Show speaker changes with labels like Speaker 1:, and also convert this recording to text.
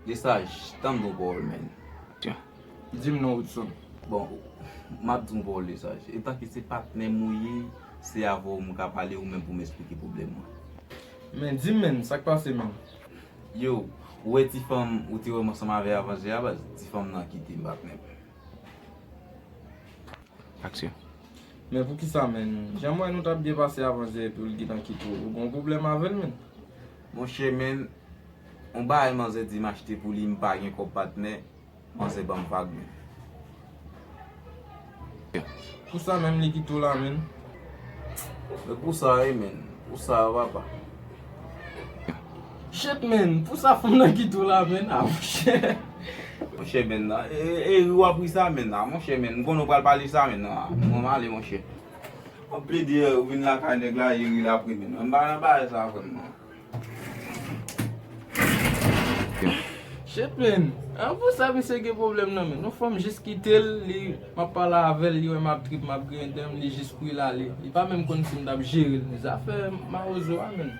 Speaker 1: Desaj, tan do bol men.
Speaker 2: Dis-moi non, Hudson.
Speaker 1: Bon, map din bol desaj. Etan ki se patne mouye, se avou mou ka pale ou men pou m'explike problem mwen.
Speaker 2: Men, dis-moi, ça qui passe, men.
Speaker 1: Yo, ou e ti fam ou ti wè mwen sama ave avanje ya, ti fam nan kiti mbakne. Aksyon.
Speaker 2: Men, pour qui ça, men? J'aimerais nous t'as bien passé avant pour le guide qui tout. Vous avez un problème avec, men?
Speaker 1: Mon chè men, on ba e man zè di m'achete pou li m'pa gen kop patne, man se ban m'pag men.
Speaker 2: Pour ça, même les qui tout là, men.
Speaker 1: Men pou sa e men, pou sa va pa.
Speaker 2: Shit, men, pour ça, femme là qui tout là, men. Ah, shit.
Speaker 1: Mon chè men nan, e wap wè sa men nan, mon chè men, mwen nou pral pali sa men nan, mwen male mon chè. Mwen ple di win la ka neg la yiri la pri men, mwen ba nan ba e sa kon nan.
Speaker 2: Shit, men. Pour ça, mais c'est un problème, non, men. Nous femmes juste quitter, li, ma parle avec lui, ma trip, ma grindem, li juste pour il aller. Il pas même qu'on s'y m'a gérer. Ça fait ma ozo, men.